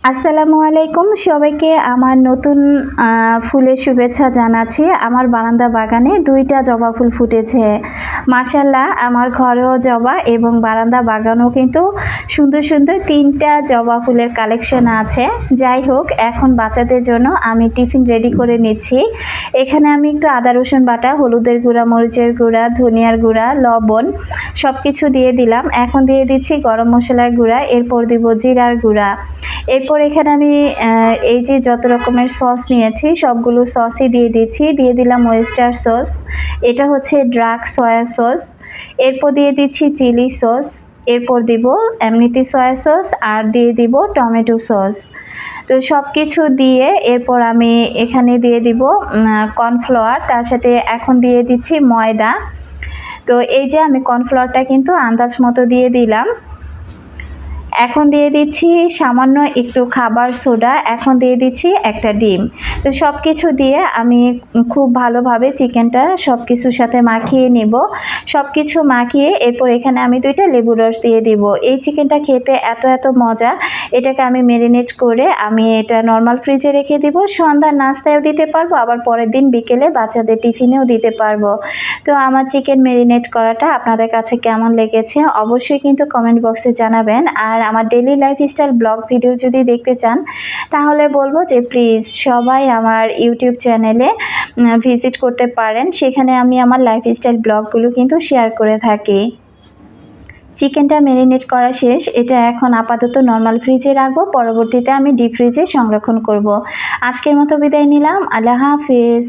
আসসালামু আলাইকুম সবাইকে আমার নতুন ফুলের শুভেচ্ছা জানাচ্ছি। আমার বারান্দা বাগানে ২টা জবা ফুল ফুটেছে। মাশাআল্লাহ আমার ঘরেও জবা এবং বারান্দা বাগানেও কিন্তু সুন্দর সুন্দর ৩টা জবা ফুলের কালেকশন আছে। যাই হোক এখন বাচ্চাদের জন্য আমি টিফিন রেডি করে নিচ্ছি। এখানে আমি একটু আদা রসুন বাটা, হলুদের গুঁড়া, মরিচের গুঁড়া, ধনিয়ার গুঁড়া, লবণ সব কিছু দিয়ে দিলাম। এখন দিয়ে দিচ্ছি গরম মশলার গুঁড়া, এরপর দিব জিরার গুঁড়া। এরপর এখানে আমি এই যে যত রকমের সস নিয়েছি সবগুলো সসই দিয়ে দিচ্ছি। দিয়ে দিলাম ওয়েস্টার সস, এটা হচ্ছে ডার্ক সয়া সস। এরপর দিয়ে দিচ্ছি চিলি সস, এরপর দিব এমনিতে সয়া সস আর দিয়ে দিব টমেটো সস। তো সব কিছু দিয়ে এরপর আমি এখানে দিয়ে দিব কর্নফ্লাওয়ার, তার সাথে এখন দিয়ে দিচ্ছি ময়দা। তো এই যে আমি কর্নফ্লাওয়ারটা কিন্তু আন্দাজ মতো দিয়ে দিলাম। এখন দিয়ে দিচ্ছি সামান্য একটু খাবার সোডা, এখন দিয়ে দিচ্ছি একটা ডিম। তো সব কিছু দিয়ে আমি খুব ভালোভাবে চিকেনটা সব কিছুর সাথে মাখিয়ে নেব। সব কিছু মাখিয়ে এরপর এখানে আমি 2টা লেবুর রস দিয়ে দিব। এই চিকেনটা খেতে এত মজা, এটাকে আমি ম্যারিনেট করে আমি এটা নর্মাল ফ্রিজে রেখে দিব। সন্ধ্যার নাস্তায়ও দিতে পারবো, আবার পরের দিন বিকেলে বাচ্চাদের টিফিনেও দিতে পারবো। তো আমার চিকেন ম্যারিনেট করাটা আপনাদের কাছে কেমন লেগেছে অবশ্যই কিন্তু কমেন্ট বক্সে জানাবেন। আর আমার ডেইলি লাইফস্টাইল ব্লগ ভিডিও যদি দেখতে চান তাহলে বলবো যে প্লিজ সবাই আমার ইউটিউব চ্যানেলে ভিজিট করতে পারেন, সেখানে আমি আমার লাইফস্টাইল ব্লগগুলো কিন্তু শেয়ার করে থাকি। চিকেনটা ম্যারিনেট করা শেষ, এটা এখন আপাতত নর্মাল ফ্রিজে রাখবো, পরবর্তীতে আমি ডিপ ফ্রিজে সংরক্ষণ করব। আজকের মতো বিদায় নিলাম, আল্লাহ হাফেজ।